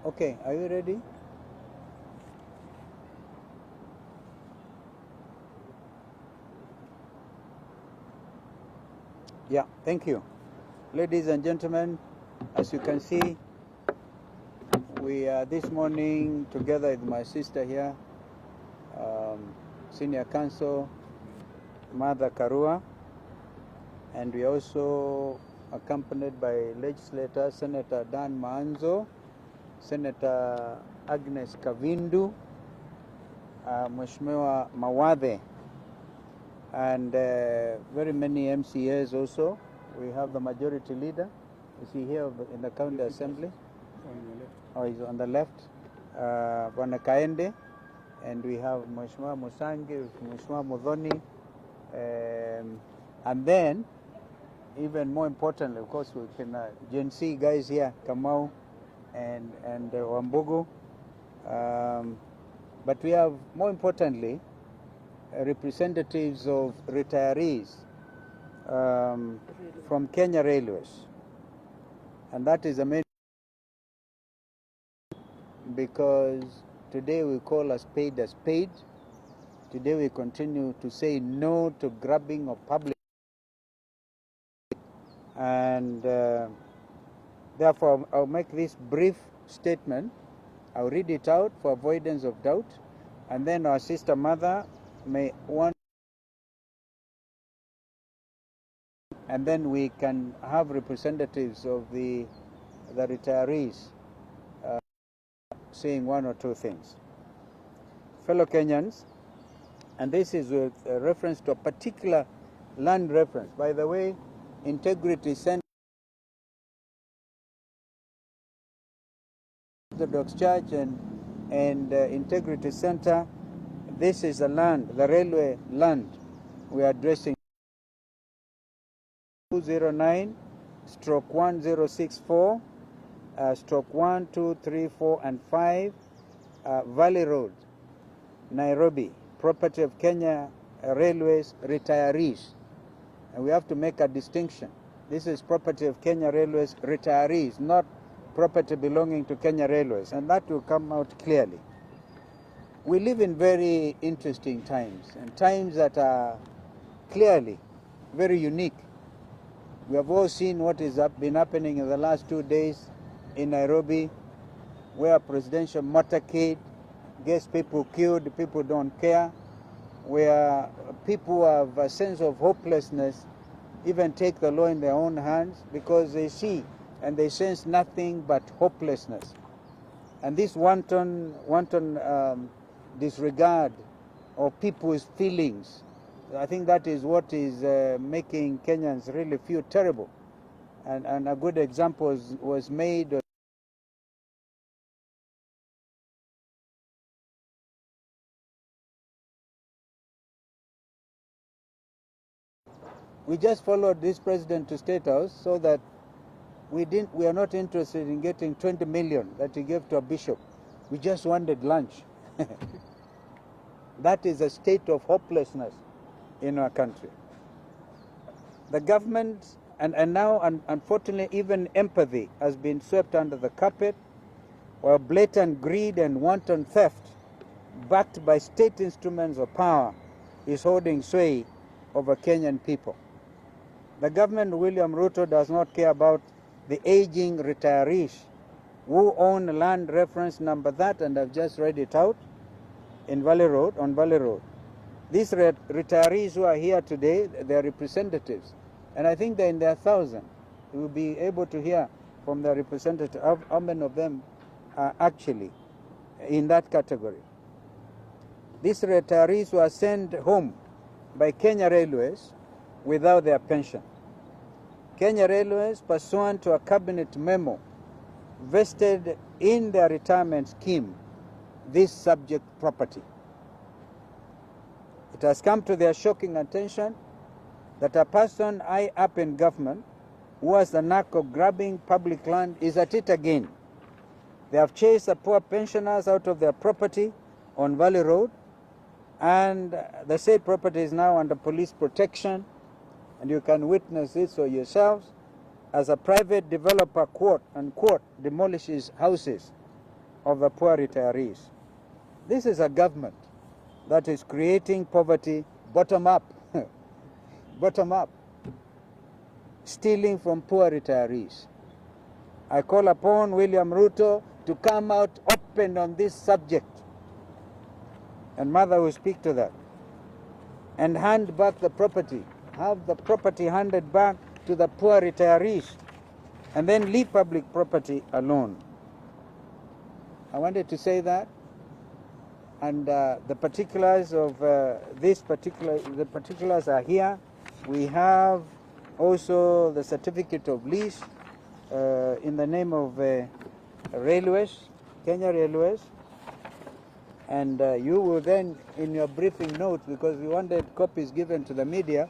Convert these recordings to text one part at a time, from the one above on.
Okay, are you ready? Yeah, thank you. Ladies and gentlemen, as you can see, we are this morning together with my sister here, Senior Counsel Mother Karua, and we are also accompanied by legislator Senator Dan Maanzo, Senator Agnes Kavindu, Mheshimiwa Mawadhe, and very many MCAs also. We have the majority leader. Is he here in the county assembly? On your left. Oh, he's on the left. Bwana Kaende, and we have Mheshimiwa Musangi, Mheshimiwa Mudhoni, and then, even more importantly, of course, we can Gen Z guys here, Kamau and Wambugu. But we have, more importantly, representatives of retirees from Kenya Railways. And that is amazing because today we call a spade a spade. Today we continue to say no to grabbing of public. And therefore, I'll make this brief statement. I'll read it out for avoidance of doubt. And then our sister mother may want, and then we can have representatives of the retirees saying one or two things. Fellow Kenyans, and this is with reference to a particular land reference. By the way, Integrity Center, Orthodox Church and Integrity Center, this is the land, the railway land we are addressing. 209/1064 stroke 1, 2, 3, 4, and 5 Valley Road, Nairobi, property of Kenya Railways retirees. And we have to make a distinction. This is property of Kenya Railways retirees, not property belonging to Kenya Railways, and that will come out clearly. We live in very interesting times, and times that are clearly very unique. We have all seen what has been happening in the last 2 days in Nairobi, where presidential motorcade gets people killed, people don't care, where people have a sense of hopelessness, even take the law in their own hands because they see and they sense nothing but hopelessness. And this wanton disregard of people's feelings, I think that is what is making Kenyans really feel terrible. And a good example was made. We just followed this president to State House so that we are not interested in getting 20 million that he gave to a bishop. We just wanted lunch. That is a state of hopelessness in our country. The government, and now unfortunately even empathy has been swept under the carpet, while blatant greed and wanton theft backed by state instruments of power is holding sway over Kenyan people. The government, William Ruto, does not care about the aging retirees who own land reference number that, and I've just read it out, in Valley Road, on Valley Road. These retirees who are here today, they are representatives, and I think they're in their thousands. We will be able to hear from the representative how many of them are actually in that category. These retirees were sent home by Kenya Railways without their pension. Kenya Railways, pursuant to a cabinet memo, vested in their retirement scheme this subject property. It has come to their shocking attention that a person high up in government who has the knack of grabbing public land is at it again. They have chased the poor pensioners out of their property on Valley Road, and the said property is now under police protection, and you can witness this for yourselves as a private developer, quote unquote, demolishes houses of the poor retirees. This is a government that is creating poverty bottom up, bottom up, stealing from poor retirees. I call upon William Ruto to come out open on this subject, and Mother will speak to that, and hand back the property, have the property handed back to the poor retirees, and then leave public property alone. I wanted to say that, and the particulars of the particulars are here. We have also the certificate of lease in the name of Railways, Kenya Railways, and you will then, in your briefing notes, because we wanted copies given to the media,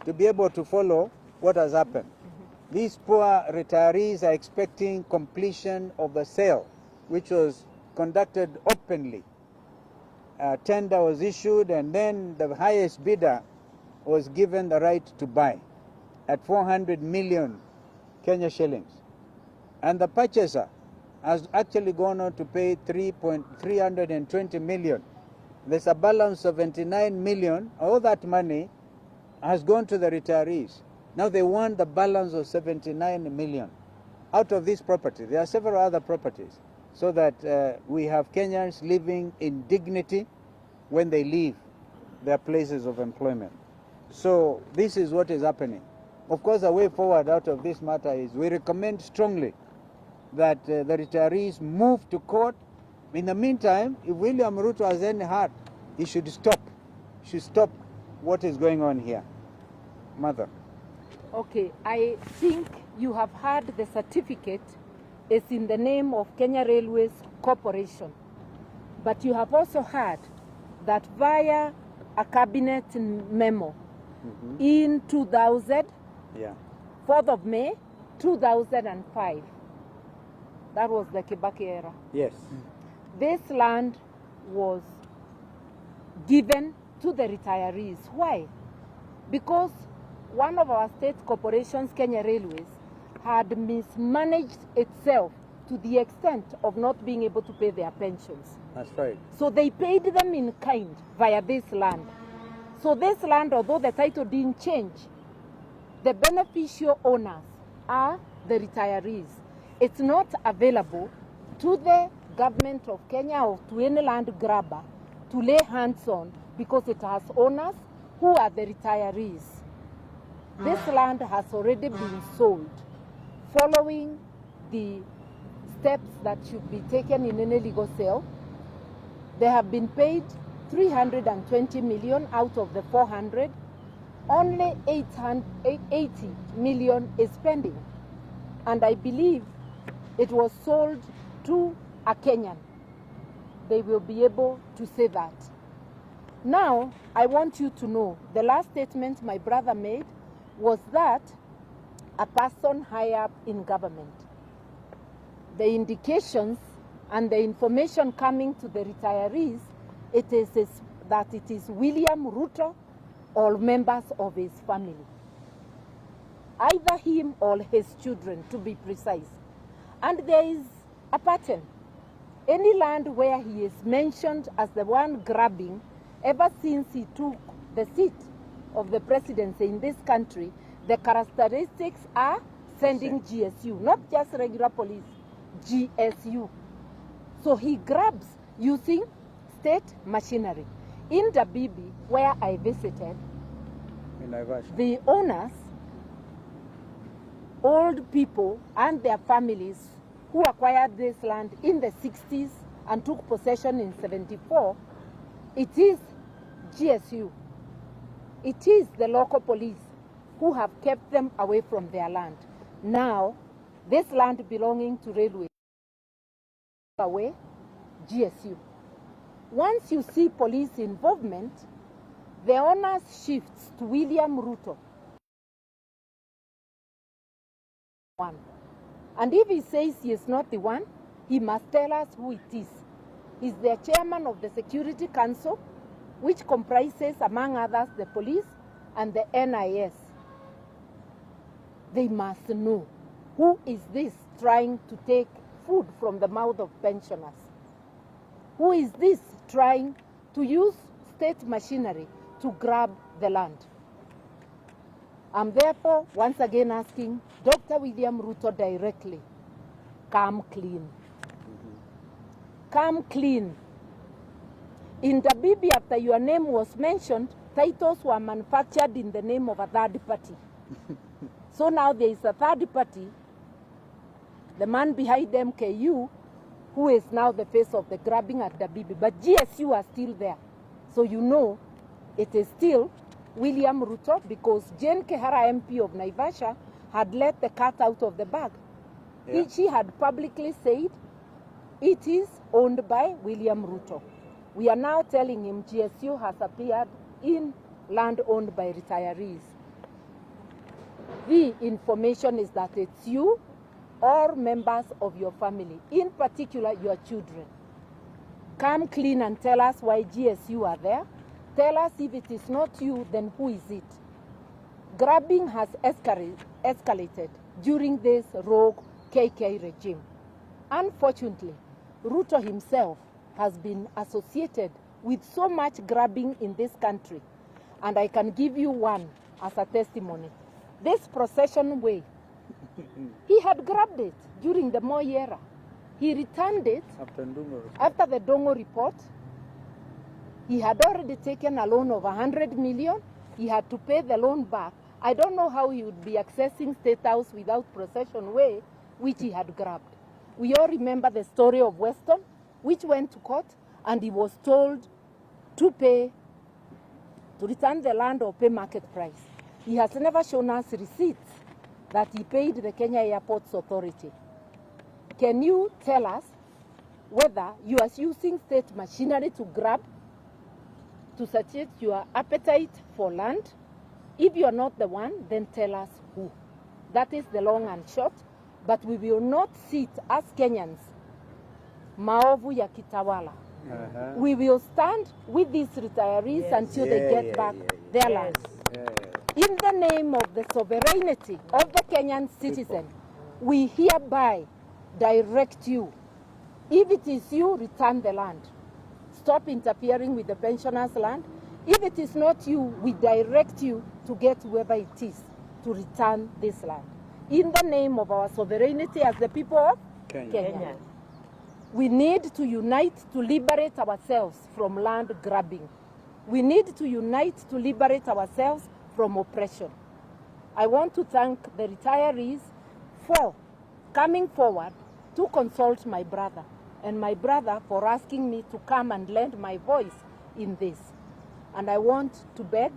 to be able to follow what has happened. These poor retirees are expecting completion of the sale, which was conducted openly. A tender was issued, and then the highest bidder was given the right to buy at 400 million Kenya shillings. And the purchaser has actually gone on to pay 320 million. There's a balance of 79 million. All that money has gone to the retirees. Now they want the balance of 79 million out of this property. There are several other properties, so that we have Kenyans living in dignity when they leave their places of employment. So this is what is happening. Of course, the way forward out of this matter is we recommend strongly that the retirees move to court. In the meantime, if William Ruto has any heart, he should stop. He should stop what is going on here. Mother. Okay, I think you have heard the certificate is in the name of Kenya Railways Corporation. But you have also heard that via a cabinet memo in 2000, 4th of May, 2005, that was the Kibaki era. Yes. This land was given to the retirees. Why? Because one of our state corporations, Kenya Railways, had mismanaged itself to the extent of not being able to pay their pensions. That's right. So they paid them in kind via this land. So this land, although the title didn't change, the beneficial owners are the retirees. It's not available to the government of Kenya or to any land grabber to lay hands on, because it has owners who are the retirees. This land has already been sold following the steps that should be taken in any legal sale. They have been paid 320 million out of the 400. Only 80 million is pending. And I believe it was sold to a Kenyan. They will be able to say that. Now, I want you to know, the last statement my brother made was that a person high up in government, the indications and the information coming to the retirees, it is that it is William Ruto or members of his family. Either him or his children, to be precise. And there is a pattern. Any land where he is mentioned as the one grabbing, ever since he took the seat of the presidency in this country, the characteristics are sending GSU, not just regular police, GSU. So he grabs using state machinery. In Dabibi, where I visited, the owners, old people and their families who acquired this land in the 60s and took possession in 74, it is GSU. It is the local police who have kept them away from their land. Now, this land belonging to railway, away, GSU. Once you see police involvement, the onus shifts to William Ruto. One. And if he says he is not the one, he must tell us who it is. He's the chairman of the Security Council, which comprises, among others, the police and the NIS. They must know who is this trying to take food from the mouth of pensioners. Who is this trying to use state machinery to grab the land? I'm therefore once again asking Dr. William Ruto directly, come clean. Come clean. In Dabibi, after your name was mentioned, titles were manufactured in the name of a third party. So now there is a third party, the man behind MKU, who is now the face of the grabbing at Dabibi. But GSU are still there. So you know it is still William Ruto, because Jane Kehara, MP of Naivasha, had let the cat out of the bag. Yeah. She had publicly said it is owned by William Ruto. We are now telling him GSU has appeared in land owned by retirees. The information is that it's you or members of your family, in particular your children. Come clean and tell us why GSU are there. Tell us if it is not you, then who is it? Grabbing has escalated during this rogue KK regime. Unfortunately, Ruto himself has been associated with so much grabbing in this country. And I can give you one as a testimony. This procession way, he had grabbed it during the Moi era. He returned it after the Dongo report. He had already taken a loan of 100 million. He had to pay the loan back. I don't know how he would be accessing State House without procession way, which he had grabbed. We all remember the story of Weston, which went to court, and he was told to return the land or pay market price. He has never shown us receipts that he paid the Kenya Airports Authority. Can you tell us whether you are using state machinery to grab, to satiate your appetite for land? If you are not the one, then tell us who. That is the long and short. But we will not sit as Kenyans, maovu ya kitawala. We will stand with these retirees until they get back their land. In the name of the sovereignty of the Kenyan citizen, we hereby direct you. If it is you, return the land. Stop interfering with the pensioners' land. If it is not you, we direct you to get whoever it is to return this land. In the name of our sovereignty as the people of Kenya. We need to unite to liberate ourselves from land grabbing. We need to unite to liberate ourselves from oppression. I want to thank the retirees for coming forward to consult my brother, and my brother for asking me to come and lend my voice in this. And I want to beg,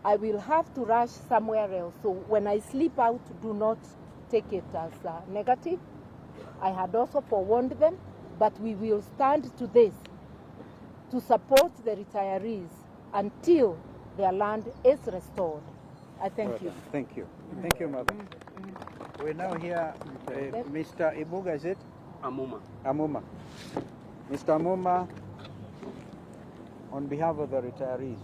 I will have to rush somewhere else. So when I slip out, do not take it as negative. I had also forewarned them, but we will stand to this to support the retirees until their land is restored. I thank you. Thank you. Thank you, Mother. We now hear Mr. Ibuga, is it? Amuma. Amuma. Mr. Amuma, on behalf of the retirees.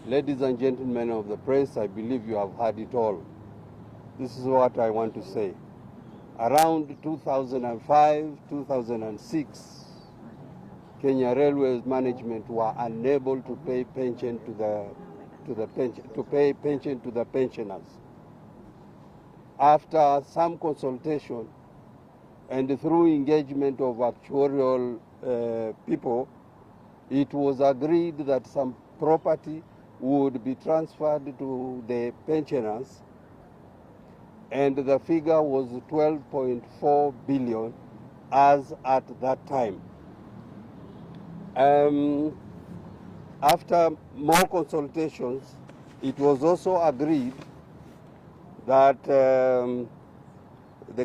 Ladies and gentlemen of the press, I believe you have heard it all. This is what I want to say. Around 2005, 2006, Kenya Railways management were unable to pay pension to the pensioners. After some consultation and through engagement of actuarial people, it was agreed that some property would be transferred to the pensioners, and the figure was 12.4 billion as at that time. After more consultations, it was also agreed that the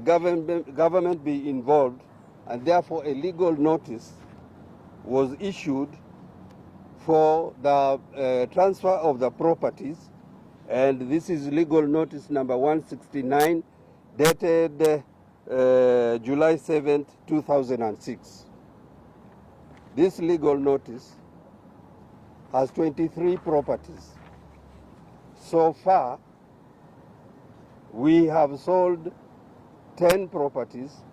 government be involved, and therefore a legal notice was issued for the transfer of the properties, and this is legal notice number 169 dated July 7th, 2006. This legal notice has 23 properties. So far, we have sold 10 properties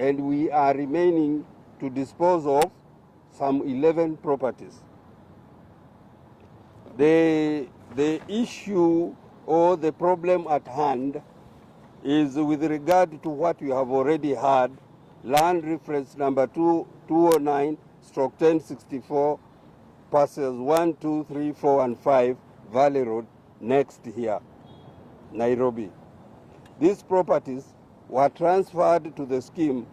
and we are remaining to dispose of some 11 properties. The issue or the problem at hand is with regard to what you have already heard, land reference number 209/1064, parcels 1, 2, 3, 4, and 5, Valley Road, next here, Nairobi. These properties were transferred to the scheme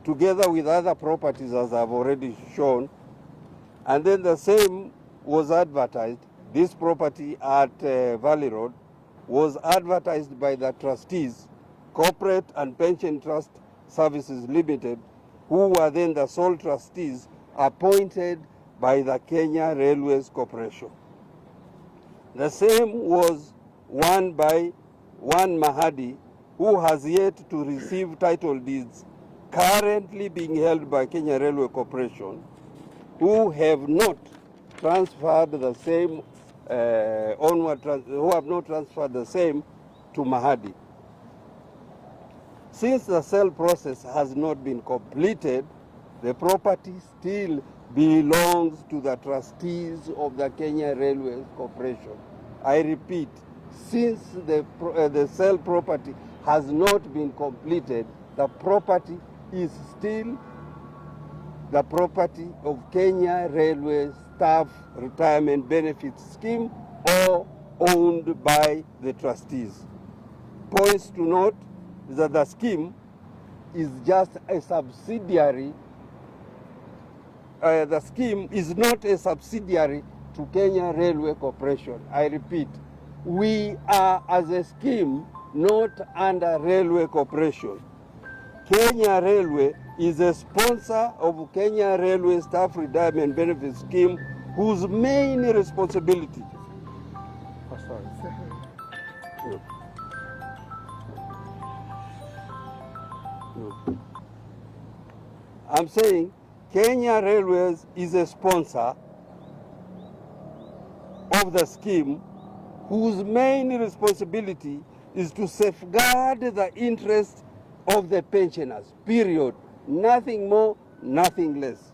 together with other properties, as I've already shown, and then the same was advertised. This property at Valley Road was advertised by the trustees, Corporate and Pension Trust Services Limited, who were then the sole trustees appointed by the Kenya Railways Corporation. The same was won by one Mahadi, who has yet to receive title deeds, currently being held by Kenya Railway Corporation, who have not transferred the same who have not transferred the same to Mahadi. Since the sale process has not been completed, the property still belongs to the trustees of the Kenya Railways Corporation. I repeat, since the sale property has not been completed, the property is still the property of Kenya Railway Staff Retirement Benefits Scheme or owned by the trustees. Points to note is that the scheme is just a subsidiary. The scheme is not a subsidiary to Kenya Railway Corporation. I repeat, we are as a scheme not under Railway Corporation. Kenya Railway is a sponsor of Kenya Railway Staff Retirement Benefit Scheme, whose main responsibility I'm saying Kenya Railways is a sponsor of the scheme, whose main responsibility is to safeguard the interests of the pensioners, period. Nothing more, nothing less.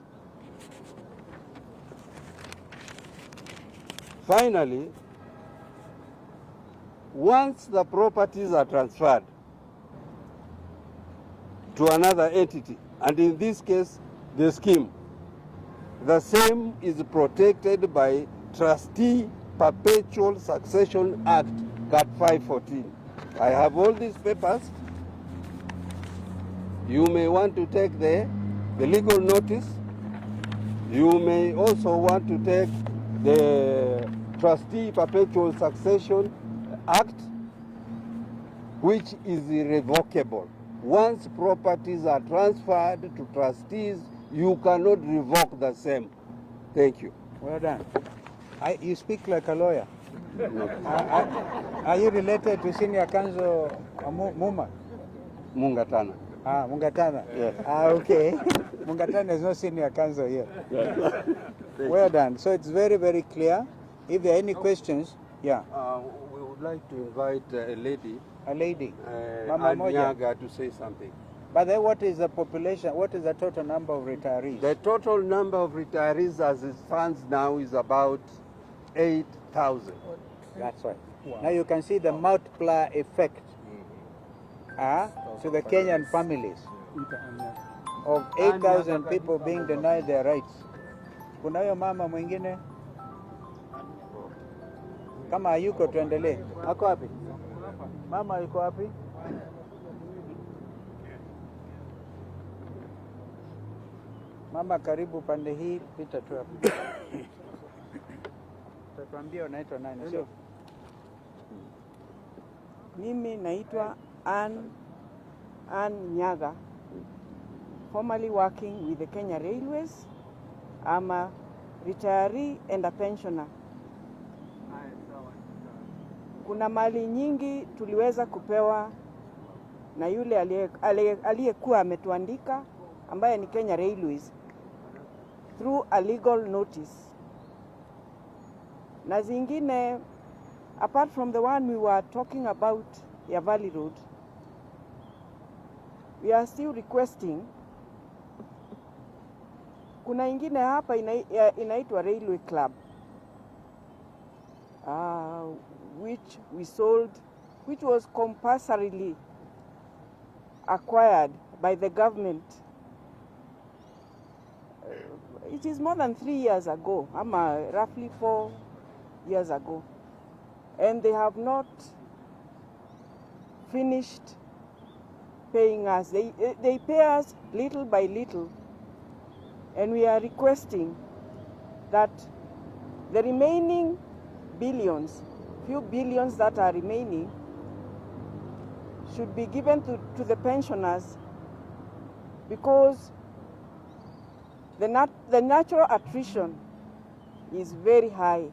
Finally, once the properties are transferred to another entity, and in this case, the scheme, the same is protected by Trustee Perpetual Succession Act, Cap 514. I have all these papers. You may want to take the legal notice. You may also want to take the Trustee Perpetual Succession Act, which is irrevocable. Once properties are transferred to trustees, you cannot revoke the same. Thank you. Well done. You speak like a lawyer. Are you related to Senior Counsel Muma? Mungatana. Mungatana? Yes. Okay. Mungatana is not Senior Counsel here. Well done. So it's very, very clear. If there are any questions, yeah. We would like to invite a lady. A lady. Mama Nyaga, to say something. But then what is the population? What is the total number of retirees? The total number of retirees as it stands now is about 8,000. That's right. Wow. Now you can see the multiplier effect to the Kenyan families of 8,000 people being denied their rights. Kunayo mama mwingine? Kama hayuko tuendelee. Ako wapi? Mama yuko wapi? Mama karibu pande hii, pita tu hapo. Tatuambia unaitwa nani? Sio? Mimi naitwa Ann Nyaga, formerly working with the Kenya Railways. I'm a retiree and a pensioner. Kuna mali nyingi tuliweza kupewa na yule aliyekuwa ametuandika, ambaye ni Kenya Railways, through a legal notice. Na zingine, apart from the one we were talking about, ya Valley Road, we are still requesting. Kuna ingine hapa inaitwa Railway Club, which we sold, which was compulsorily acquired by the government. It is more than 3 years ago, roughly 4 years ago. And they have not finished paying us. They pay us little by little. And we are requesting that the remaining billions, few billions that are remaining, should be given to the pensioners, because the natural attrition is very high.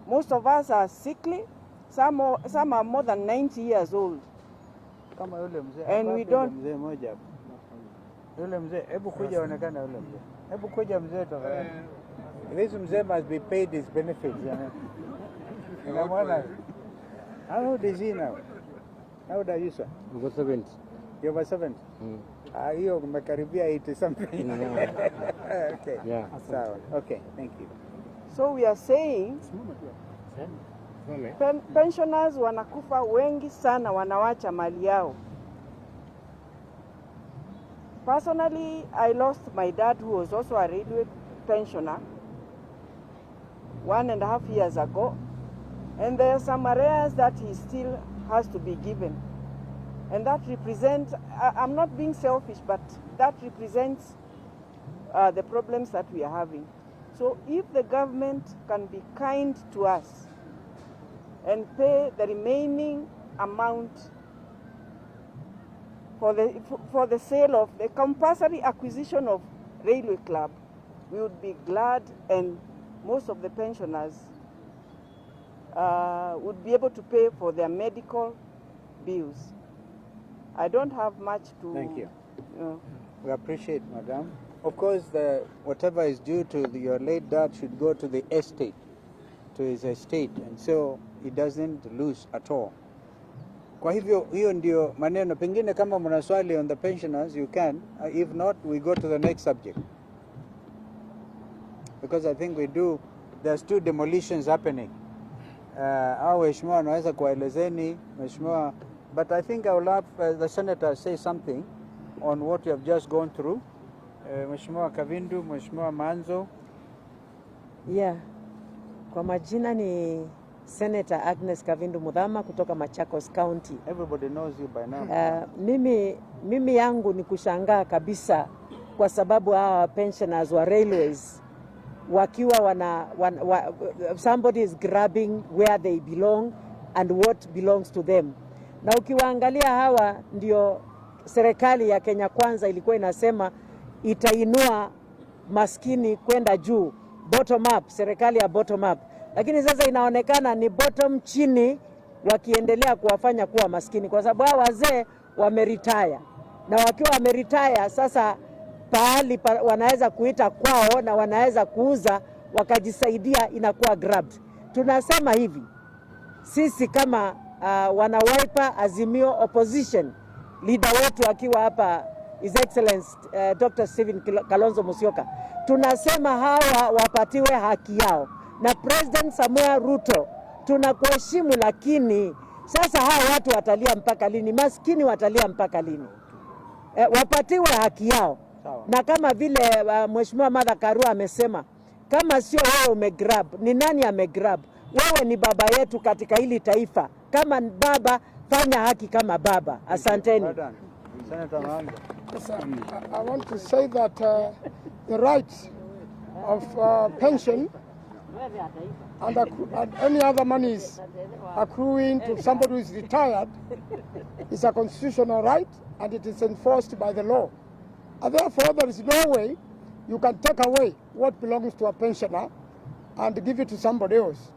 Most of us are sickly. Some are more than 90 years old. And we don't. This mzee must be paid his benefits. How old is he now? How old are you, sir? Over 70. You're over 70? Hiyo umekaribia 80 something. Okay. Yeah. Sawa. Okay, thank you. So we are saying pensioners wanakufa wengi sana, wanawacha mali yao. Personally, I lost my dad, who was also a railway pensioner, 1.5 years ago. And there are some areas that he still has to be given. And that represents, I'm not being selfish, but that represents the problems that we are having. So if the government can be kind to us and pay the remaining amount for the sale of the compulsory acquisition of Railway Club, we would be glad, and most of the pensioners would be able to pay for their medical bills. I don't have much to... Thank you. We appreciate, madam. Of course, whatever is due to your late dad should go to the estate, to his estate, and so he doesn't lose at all. Kwa hivyo, hiyo ndio maneno. Pengine kama mna swali on the pensioners, you can. If not, we go to the next subject. Because I think there's 2 demolitions happening. Au mheshimiwa anaweza kuelezeni, mheshimiwa, but I think I will have the senator say something on what you have just gone through. Mheshimiwa Kavindu, Mheshimiwa Manzo. Yeah. Kwa majina ni Senator Agnes Kavindu Mudhama kutoka Machakos County. Everybody knows you by now. Mimi yangu ni kushangaa kabisa kwa sababu hawa pensioners wa railways wakiwa somebody is grabbing where they belong and what belongs to them. Na ukiwaangalia hawa ndio serikali ya Kenya Kwanza ilikuwa inasema itainua maskini kwenda juu, bottom up, serikali ya bottom up. Lakini sasa inaonekana ni bottom chini, wakiendelea kuwafanya kuwa maskini, kwa sababu hao wazee wameretire. Na wakiwa wameretire sasa pahali wanaweza kuita kwao na wanaweza kuuza wakajisaidia, inakuwa grabbed. Tunasema hivi, sisi kama wana Wiper Azimio opposition, leader wetu akiwa hapa His Excellency Dr. Stephen Kalonzo Musyoka, tunasema hawa wapatiwe haki yao. Na President Samuel Ruto, tunakuheshimu, lakini sasa hawa watu watalia mpaka lini? Maskini watalia mpaka lini? Wapatiwe haki yao. Na kama vile Mheshimiwa Martha Karua amesema, kama sio wewe umegrab, ni nani amegrab? Wewe ni baba yetu katika hili taifa. Kama baba, fanya haki kama baba. Asanteni. Yes, I want to say that the rights of pension and any other monies accruing to somebody who is retired is a constitutional right, and it is enforced by the law. And therefore, there is no way you can take away what belongs to a pensioner and give it to somebody else.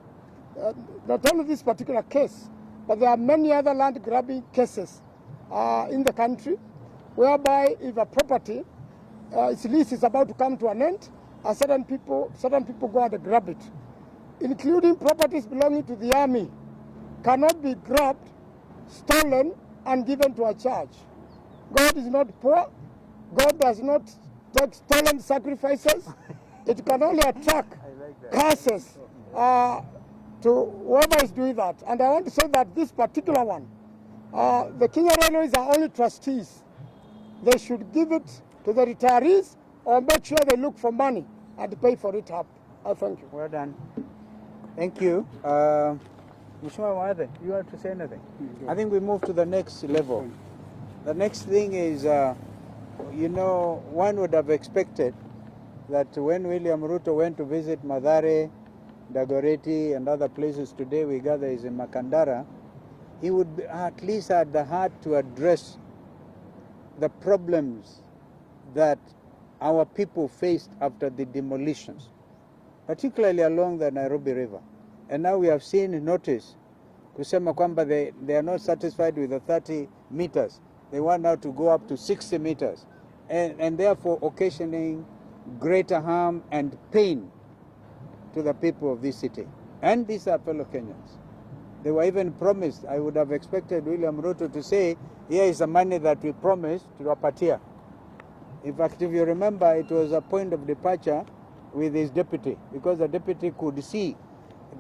Not only this particular case, but there are many other land grabbing cases in the country, whereby if a property, its lease is about to come to an end, certain people go and grab it, including properties belonging to the army, cannot be grabbed, stolen, and given to a church. God is not poor. God does not take stolen sacrifices. It can only attract curses to whoever is doing that. And I want to say that this particular one, the Kenya Railways are only trustees. They should give it to the retirees or make sure they look for money and pay for it up. I thank you. Well done. Thank you. Mheshimiwa Mwadhe, you want to say anything? I think we move to the next level. The next thing is, you know, one would have expected that when William Ruto went to visit Mathare, Dagoretti and other places today we gather is in Makandara, he would be at least had the heart to address the problems that our people faced after the demolitions, particularly along the Nairobi River. And now we have seen notice kusema kwamba they are not satisfied with the 30 meters. They want now to go up to 60 meters and therefore occasioning greater harm and pain to the people of this city. And these are fellow Kenyans. They were even promised, I would have expected William Ruto to say, here is the money that we promised to Wapatia. In fact, if you remember, it was a point of departure with his deputy, because the deputy could see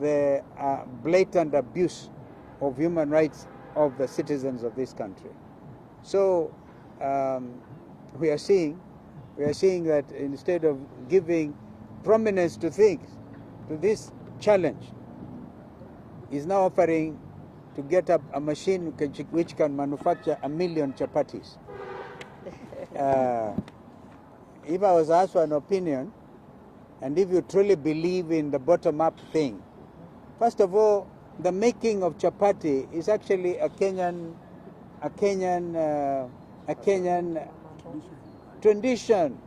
the blatant abuse of human rights of the citizens of this country. So we are seeing that instead of giving prominence to things, to this challenge, is now offering to get up a machine which can manufacture 1 million chapatis. If I was asked for an opinion, and if you truly believe in the bottom-up thing, first of all, the making of chapati is actually a Kenyan tradition.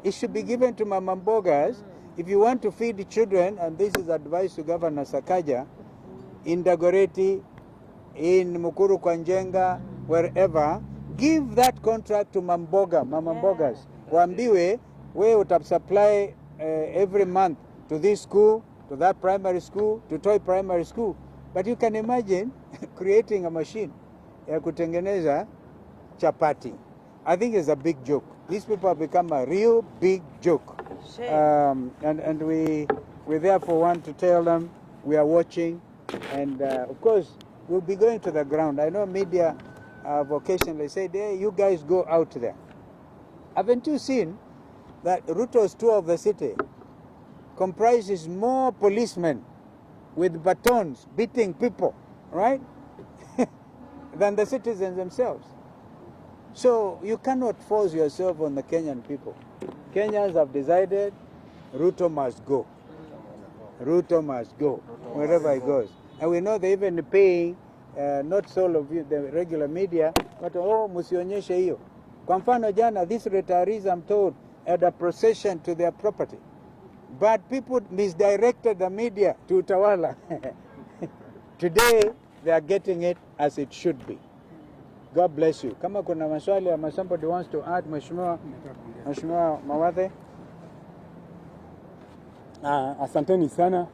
It should be given to mama mbogas. If you want to feed the children, and this is advice to Governor Sakaja, in Dagoretti, in Mukuru Kwanjenga, wherever, give that contract to mama mbogas. Waambiwe, we would supply every month to this school, to that primary school, to Toy Primary School. But you can imagine creating a machine ya kutengeneza chapati. I think it's a big joke. These people have become a real big joke. And we therefore want to tell them we are watching, and of course we'll be going to the ground. I know media occasionally say, hey, you guys go out there. Haven't you seen that Ruto's tour of the city comprises more policemen with batons beating people, right, than the citizens themselves? So you cannot force yourself on the Kenyan people. Kenyans have decided Ruto must go. Ruto must go wherever he goes. And we know they even paying not all of you, the regular media, but musionyeshe hiyo. Kwa mfano jana, these retirees, I'm told, had a procession to their property. But people misdirected the media to Utawala. Today, they are getting it as it should be. God bless you. Kama kuna maswali ama somebody wants to add, Mheshimiwa Mwadhe. Asanteni sana.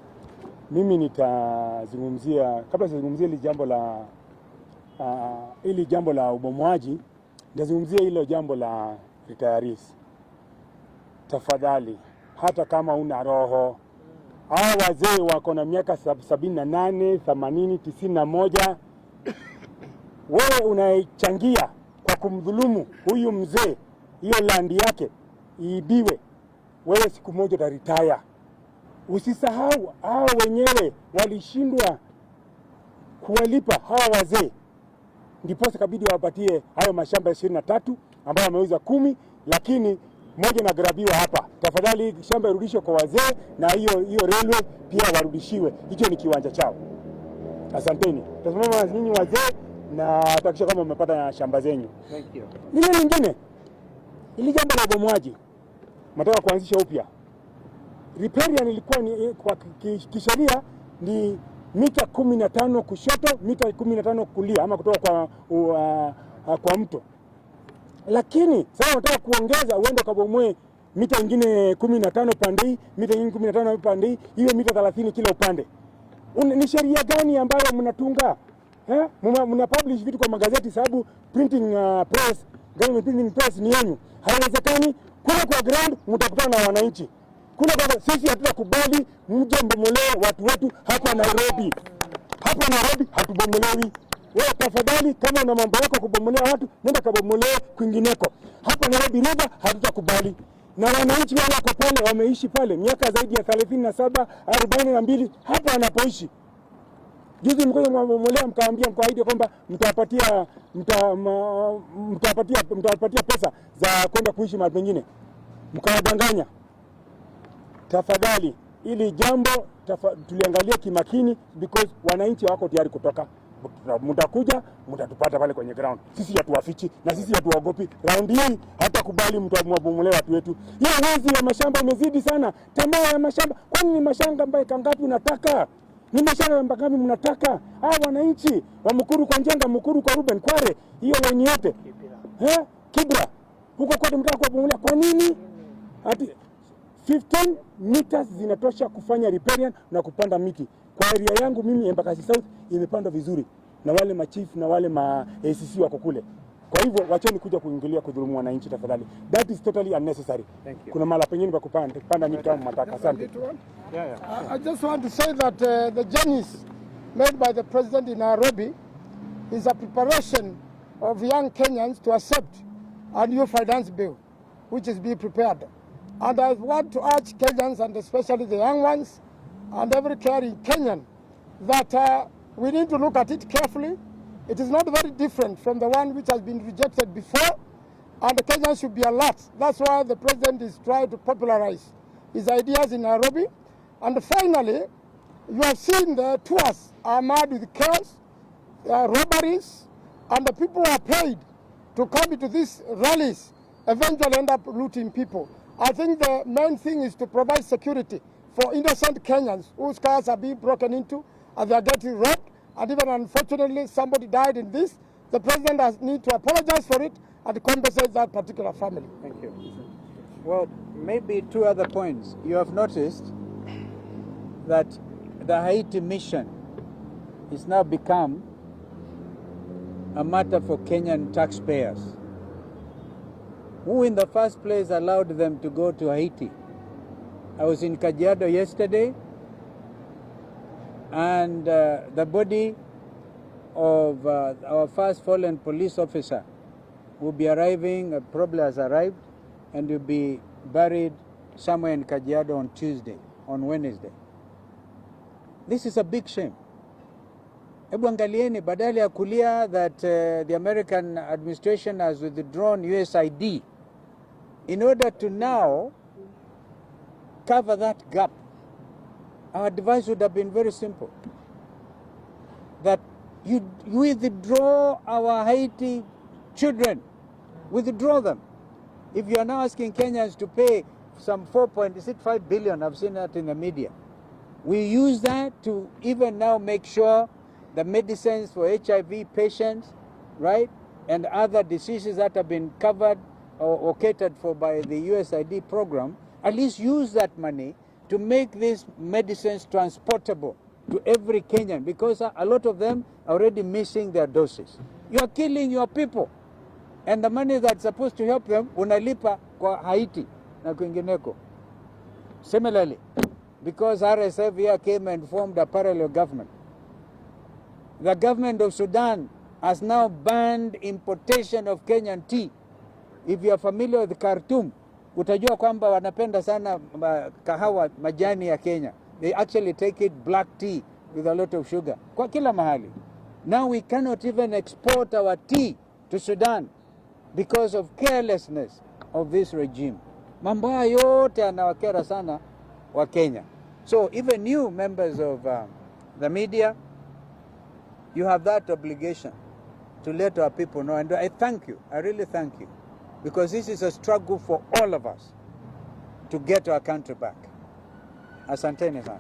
Mimi nitazungumzia, kabla sijazungumzia hili jambo la ubomoaji, nitazungumzia hilo jambo la retirees. Tafadhali, hata kama una roho, hao wazee wako na miaka 78, 80, 91, wewe unaichangia kwa kumdhulumu huyu mzee, hiyo landi yake iibiwe, wewe siku moja utaretire. Usisahau hao wenyewe walishindwa kuwalipa hawa wazee, ndipo kabidi wapatie hayo mashamba 23 ambayo wameuza 10, lakini moja na grabiwa hapa. Tafadhali shamba irudishwe kwa wazee, na hiyo railway pia warudishiwe. Hicho ni kiwanja chao. Asanteni. Tazama nyinyi wazee, na takisha kama umepata shamba zenyu. Thank you. Lile lingine, ili jambo la ubomoaji, nataka kuanzisha upya. Riparian ilikuwa ni kwa kisheria ni mita 15 kushoto, mita 15 kulia, ama kutoka kwa mto. Lakini sasa nataka kuongeza, uende kabomoe mita nyingine 15 pande hii, mita nyingine 15 pande hii, hiyo mita 30 kila upande. Ni sheria gani ambayo mnatunga? Mna publish vitu kwa magazeti sababu printing press, government printing press ni yenu. Haiwezekani. Kule kwa ground mtakutana na wananchi. Kule kwa sisi hatutakubali mje mbomolee watu wetu hapa Nairobi. Hapa Nairobi hatubomolewi. Wewe tafadhali, kama una mambo yako kubomolea watu, nenda kabomolee kwingineko. Hapa Nairobi River hatutakubali. Na wananchi wale wako pale wameishi pale miaka zaidi ya 37, 42 hapa wanapoishi. Juzi mkoja mbomolea mkaambia mkaahidi kwamba mtawapatia pesa za kwenda kuishi mahali pengine. Mkawadanganya. Tafadhali, ili jambo tuliangalia kimakini because wananchi wako tayari kutoka. Mtakuja, mtatupata pale kwenye ground. Sisi hatuwafichi na sisi hatuogopi. Round hii hata kubali mtu amwabomolee watu wetu. Hiyo wizi wa mashamba umezidi sana. Tamaa ya mashamba. Kwani ni mashamba ambaye kangapi unataka? Ni mashamba ambaye mnataka? Wananchi wa Mukuru kwa Njenga, Mukuru kwa Ruben, Kware, hiyo line yote. Kibra. Huko kote mtaka kubomolia. Kwa nini? Ati 15 meters zinatosha kufanya riparian na kupanda miti. Kwa area yangu mimi Embakasi South imepandwa vizuri na wale machief na wale ACC wako kule. Kwa hivyo wacheni kuja kuingilia kudhulumu wananchi tafadhali. That is totally unnecessary. Kuna mala pengine pa kupanda miti kama mataka. Asante. I just want to say that the journeys made by the president in Nairobi is a preparation of young Kenyans to accept a new finance bill, which is being prepared. And I want to urge Kenyans, and especially the young ones, and every caring Kenyan, that we need to look at it carefully. It is not very different from the one which has been rejected before, and the Kenyans should be alert. That's why the president is trying to popularize his ideas in Nairobi. And finally, you have seen the tours are mad with chaos, robberies, and the people who are paid to come into these rallies eventually end up looting people. I think the main thing is to provide security for innocent Kenyans whose cars are being broken into and they are getting robbed, and even unfortunately somebody died in this. The president has need to apologize for it and compensate that particular family. Thank you. Well, maybe two other points. You have noticed that the Haiti mission is now become a matter for Kenyan taxpayers. Who in the first place allowed them to go to Haiti? I was in Kajiado yesterday, and the body of our first fallen police officer will be arriving, probably has arrived, and will be buried somewhere in Kajiado on Wednesday. This is a big shame. Hebu angalieni, badala ya kulia that the American administration has withdrawn USAID in order to now cover that gap. Our advice would have been very simple. That you withdraw our Haiti children. Withdraw them. If you are now asking Kenyans to pay some 4.5 billion, I've seen that in the media. We use that to even now make sure the medicines for HIV patients, right, and other diseases that have been covered or catered for by the USAID program, at least use that money to make these medicines transportable to every Kenyan, because a lot of them are already missing their doses. You are killing your people, and the money that's supposed to help them unalipa kwa Haiti na kwingineko. Similarly, because RSF here came and formed a parallel government, the government of Sudan has now banned importation of Kenyan tea. If you are familiar with Khartoum, utajua kwamba wanapenda sana kahawa majani ya Kenya. They actually take it black tea with a lot of sugar. Kwa kila mahali. Now we cannot even export our tea to Sudan because of carelessness of this regime. Mambo yote yanawakera sana wa Kenya. So even you members of the media, you have that obligation to let our people know. And I thank you. I really thank you. Because this is a struggle for all of us to get our country back. Asanteni sana.